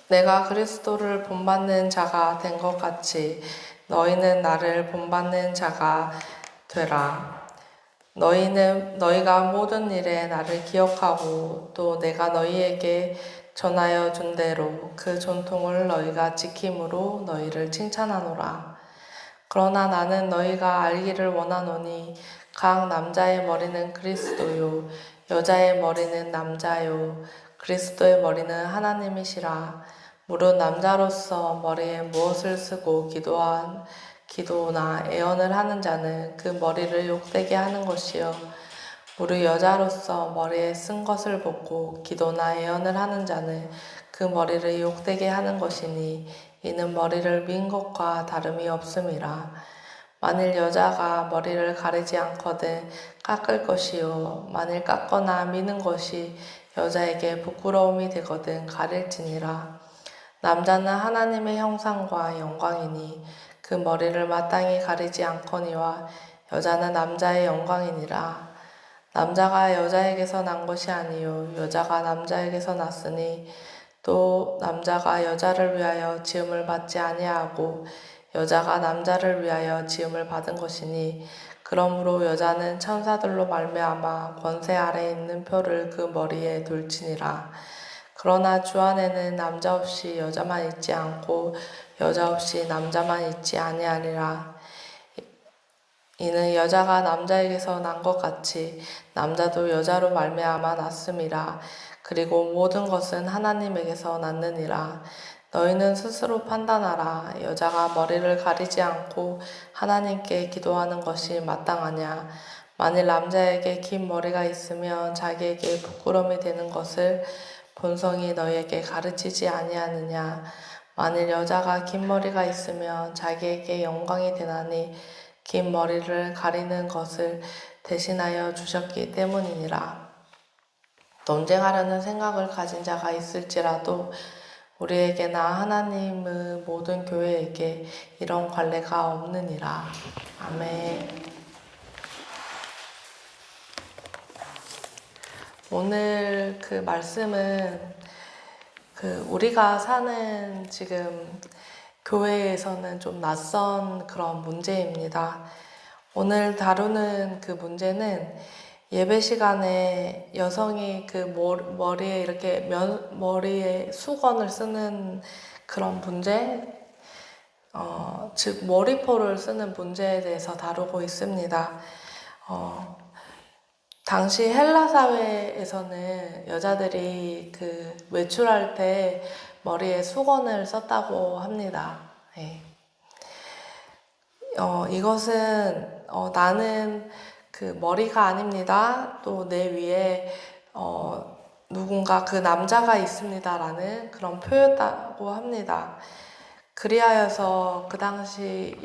내가 그리스도를 본받는 자가 된 것 같이 너희는 나를 본받는 자가 되라. 너희가 모든 일에 나를 기억하고 또 내가 너희에게 전하여 준 대로 그 전통을 너희가 지킴으로 너희를 칭찬하노라. 그러나 나는 너희가 알기를 원하노니 각 남자의 머리는 그리스도요 여자의 머리는 남자요 그리스도의 머리는 하나님이시라. 무릇 남자로서 머리에 무엇을 쓰고 기도나 애언을 하는 자는 그 머리를 욕되게 하는 것이요 무릇 여자로서 머리에 쓴 것을 벗고 기도나 애언을 하는 자는 그 머리를 욕되게 하는 것이니 이는 머리를 민 것과 다름이 없음이라. 만일 여자가 머리를 가리지 않거든 깎을 것이요 만일 깎거나 미는 것이 여자에게 부끄러움이 되거든 가릴지니라. 남자는 하나님의 형상과 영광이니 그 머리를 마땅히 가리지 않거니와 여자는 남자의 영광이니라. 남자가 여자에게서 난 것이 아니요 여자가 남자에게서 났으니 또 남자가 여자를 위하여 지음을 받지 아니하고 여자가 남자를 위하여 지음을 받은 것이니 그러므로 여자는 천사들로 말미암아 권세 아래에 있는 표를 그 머리에 둘지니라. 그러나 주 안에는 남자 없이 여자만 있지 않고 여자 없이 남자만 있지 아니하니라. 이는 여자가 남자에게서 난 것 같이 남자도 여자로 말미암아 났음이라. 그리고 모든 것은 하나님에게서 났느니라. 너희는 스스로 판단하라. 여자가 머리를 가리지 않고 하나님께 기도하는 것이 마땅하냐. 만일 남자에게 긴 머리가 있으면 자기에게 부끄러움이 되는 것을 본성이 너희에게 가르치지 아니하느냐. 만일 여자가 긴 머리가 있으면 자기에게 영광이 되나니 긴 머리를 가리는 것을 대신하여 주셨기 때문이니라. 논쟁하려는 생각을 가진 자가 있을지라도 우리에게나 하나님의 모든 교회에게 이런 관례가 없느니라. 아멘. 오늘 그 말씀은 우리가 사는 지금 교회에서는 좀 낯선 그런 문제입니다. 오늘 다루는 그 문제는 예배 시간에 여성이 그 머리에 이렇게 머리에 수건을 쓰는 그런 문제, 즉 머리포를 쓰는 문제에 대해서 다루고 있습니다. 당시 헬라 사회에서는 여자들이 그 외출할 때 머리에 수건을 썼다고 합니다. 네. 이것은 나는 그 머리가 아닙니다. 또 내 위에 누군가 그 남자가 있습니다라는 그런 표현이라고 합니다. 그리하여서 그 당시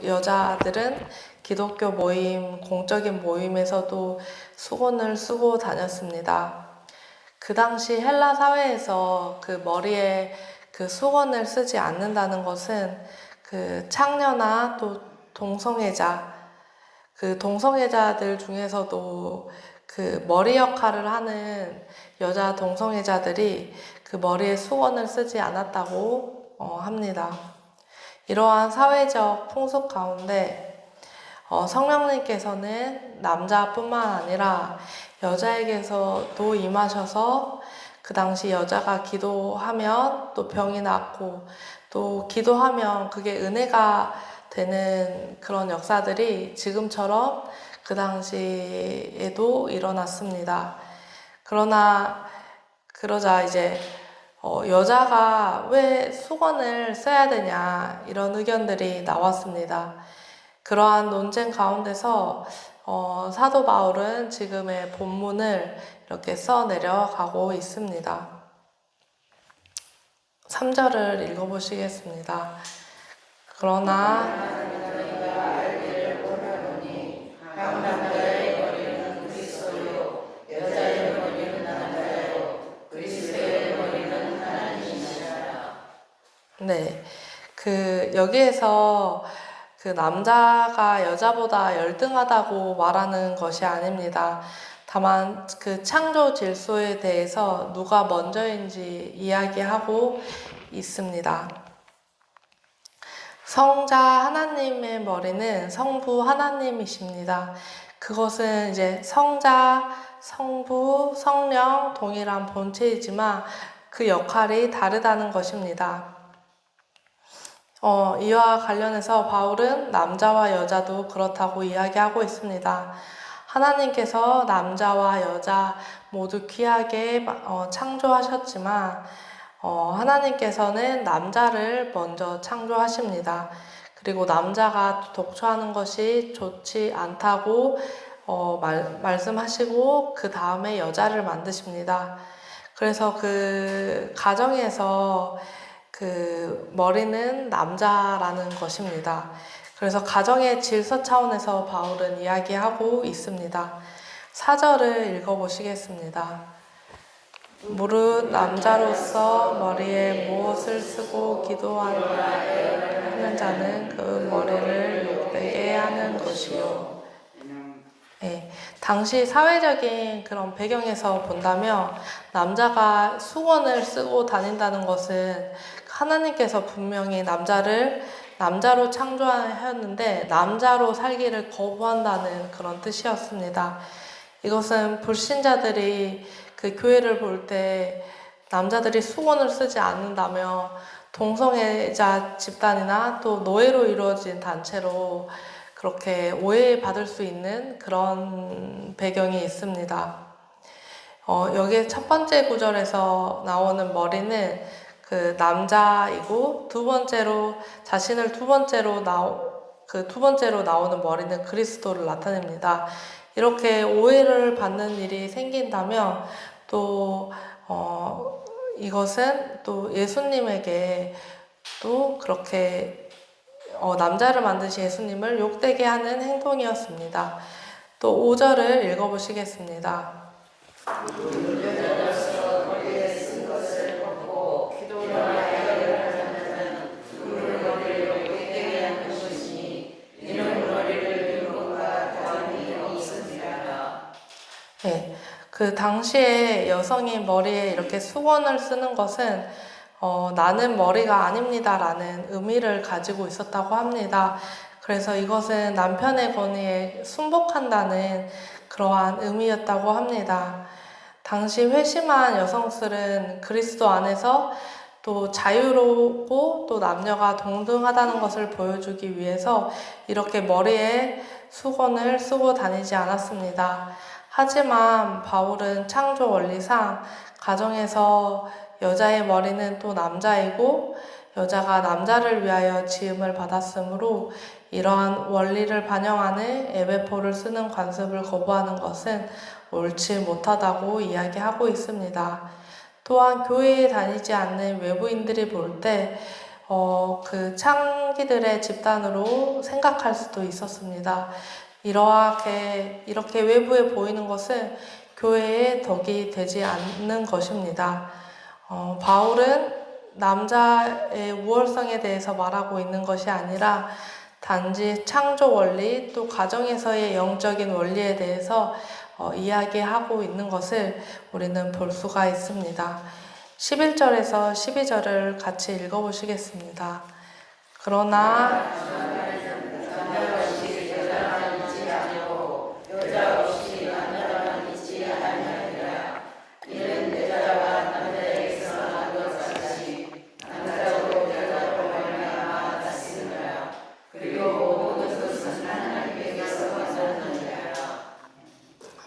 여자들은 기독교 모임, 공적인 모임에서도 수건을 쓰고 다녔습니다. 그 당시 헬라 사회에서 그 머리에 그 수건을 쓰지 않는다는 것은 그 창녀나 또 동성애자, 그 동성애자들 중에서도 그 머리 역할을 하는 여자 동성애자들이 그 머리에 수건을 쓰지 않았다고 합니다. 이러한 사회적 풍습 가운데 성령님께서는 남자뿐만 아니라 여자에게서도 임하셔서 그 당시 여자가 기도하면 또 병이 낫고 또 기도하면 그게 은혜가 되는 그런 역사들이 지금처럼 그 당시에도 일어났습니다. 그러자 이제 여자가 왜 수건을 써야 되냐 이런 의견들이 나왔습니다. 그러한 논쟁 가운데서 사도 바울은 지금의 본문을 이렇게 써내려가고 있습니다. 3절을 읽어보시겠습니다. 그러나 네, 여기에서 그 남자가 여자보다 열등하다고 말하는 것이 아닙니다. 다만 그 창조 질서에 대해서 누가 먼저인지 이야기하고 있습니다. 성자 하나님의 머리는 성부 하나님이십니다. 그것은 이제 성자, 성부, 성령 동일한 본체이지만 그 역할이 다르다는 것입니다. 이와 관련해서 바울은 남자와 여자도 그렇다고 이야기하고 있습니다. 하나님께서 남자와 여자 모두 귀하게 창조하셨지만 하나님께서는 남자를 먼저 창조하십니다. 그리고 남자가 독초하는 것이 좋지 않다고 말씀하시고 그 다음에 여자를 만드십니다. 그래서 그 가정에서 그 머리는 남자라는 것입니다. 그래서 가정의 질서 차원에서 바울은 이야기하고 있습니다. 4절을 읽어보시겠습니다. 무릇 남자로서 머리에 무엇을 쓰고 기도하는 자는 그 머리를 욕되게 하는 것이요. 네, 당시 사회적인 그런 배경에서 본다면 남자가 수건을 쓰고 다닌다는 것은 하나님께서 분명히 남자로 창조하였는데 남자로 살기를 거부한다는 그런 뜻이었습니다. 이것은 불신자들이 그 교회를 볼 때 남자들이 수건을 쓰지 않는다며 동성애자 집단이나 또 노예로 이루어진 단체로 그렇게 오해받을 수 있는 그런 배경이 있습니다. 여기에 첫 번째 구절에서 나오는 머리는 그 남자이고 두 번째로 나오는 머리는 그리스도를 나타냅니다. 이렇게 오해를 받는 일이 생긴다면 또 이것은 또 예수님에게 또 그렇게 남자를 만드신 예수님을 욕되게 하는 행동이었습니다. 또 5절을 읽어보시겠습니다. 네, 그 당시에 여성이 머리에 이렇게 수건을 쓰는 것은 나는 머리가 아닙니다 라는 의미를 가지고 있었다고 합니다. 그래서 이것은 남편의 권위에 순복한다는 그러한 의미였다고 합니다. 당시 회심한 여성들은 그리스도 안에서 또 자유롭고 또 남녀가 동등하다는 것을 보여주기 위해서 이렇게 머리에 수건을 쓰고 다니지 않았습니다. 하지만 바울은 창조 원리상 가정에서 여자의 머리는 또 남자이고 여자가 남자를 위하여 지음을 받았으므로 이러한 원리를 반영하는 에베포를 쓰는 관습을 거부하는 것은 옳지 못하다고 이야기하고 있습니다. 또한 교회에 다니지 않는 외부인들이 볼 때 그 창기들의 집단으로 생각할 수도 있었습니다. 이렇게 외부에 보이는 것은 교회의 덕이 되지 않는 것입니다. 바울은 남자의 우월성에 대해서 말하고 있는 것이 아니라 단지 창조 원리 또 가정에서의 영적인 원리에 대해서 이야기하고 있는 것을 우리는 볼 수가 있습니다. 11절에서 12절을 같이 읽어보시겠습니다. 그러나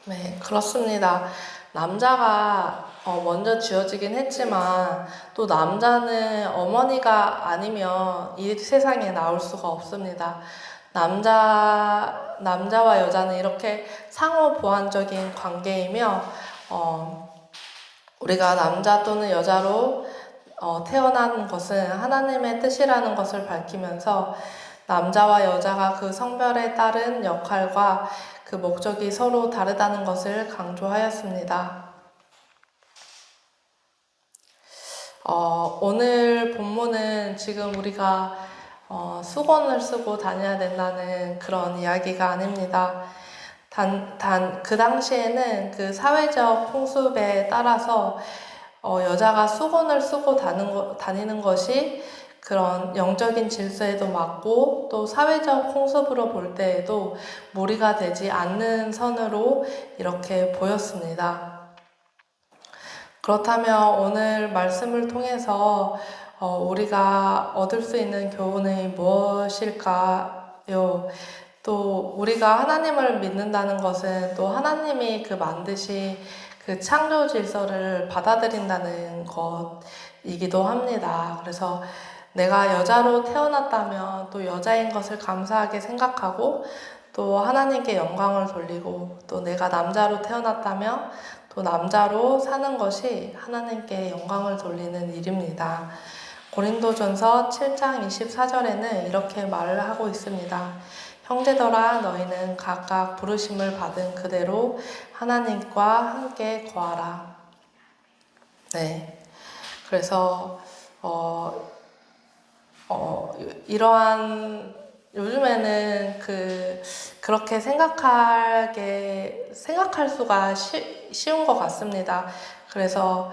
네, 그렇습니다. 남자가 먼저 지어지긴 했지만 또 남자는 어머니가 아니면 이 세상에 나올 수가 없습니다. 남자와 여자는 이렇게 상호 보완적인 관계이며 우리가 남자 또는 여자로 태어난 것은 하나님의 뜻이라는 것을 밝히면서 남자와 여자가 그 성별에 따른 역할과 그 목적이 서로 다르다는 것을 강조하였습니다. 오늘 본문은 지금 우리가 수건을 쓰고 다녀야 된다는 그런 이야기가 아닙니다. 그 당시에는 그 사회적 풍습에 따라서 여자가 수건을 쓰고 다니는 것이 그런 영적인 질서에도 맞고 또 사회적 풍습으로 볼 때에도 무리가 되지 않는 선으로 이렇게 보였습니다. 그렇다면 오늘 말씀을 통해서 우리가 얻을 수 있는 교훈이 무엇일까요? 또 우리가 하나님을 믿는다는 것은 또 하나님이 그 만드신 그 창조 질서를 받아들인다는 것이기도 합니다. 그래서 내가 여자로 태어났다면 또 여자인 것을 감사하게 생각하고 또 하나님께 영광을 돌리고 또 내가 남자로 태어났다면 또 남자로 사는 것이 하나님께 영광을 돌리는 일입니다. 고린도전서 7장 24절에는 이렇게 말을 하고 있습니다. 형제들아 너희는 각각 부르심을 받은 그대로 하나님과 함께 거하라. 네. 그래서 이러한 요즘에는 그렇게 생각할 수가 쉬운 것 같습니다. 그래서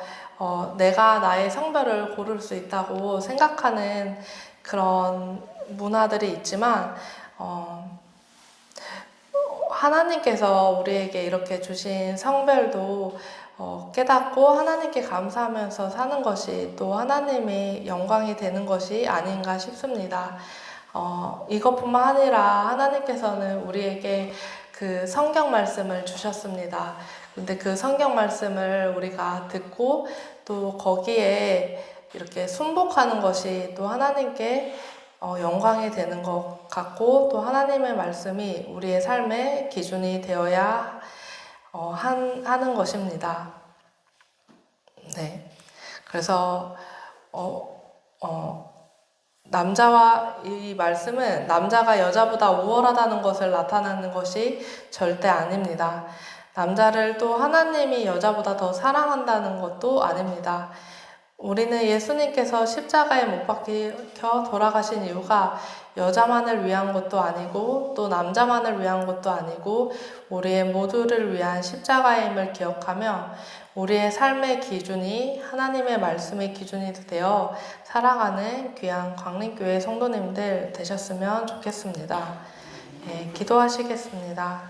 내가 나의 성별을 고를 수 있다고 생각하는 그런 문화들이 있지만 하나님께서 우리에게 이렇게 주신 성별도 깨닫고 하나님께 감사하면서 사는 것이 또 하나님의 영광이 되는 것이 아닌가 싶습니다. 이것뿐만 아니라 하나님께서는 우리에게 그 성경 말씀을 주셨습니다. 근데 그 성경 말씀을 우리가 듣고 또 거기에 이렇게 순복하는 것이 또 하나님께 영광이 되는 것 같고 또 하나님의 말씀이 우리의 삶의 기준이 되어야 하는 것입니다. 네. 그래서 이 말씀은 남자가 여자보다 우월하다는 것을 나타내는 것이 절대 아닙니다. 남자를 또 하나님이 여자보다 더 사랑한다는 것도 아닙니다. 우리는 예수님께서 십자가에 못 박혀 돌아가신 이유가 여자만을 위한 것도 아니고 또 남자만을 위한 것도 아니고 우리의 모두를 위한 십자가임을 기억하며 우리의 삶의 기준이 하나님의 말씀의 기준이 되어 살아가는 귀한 광림교회 성도님들 되셨으면 좋겠습니다. 네, 기도하시겠습니다.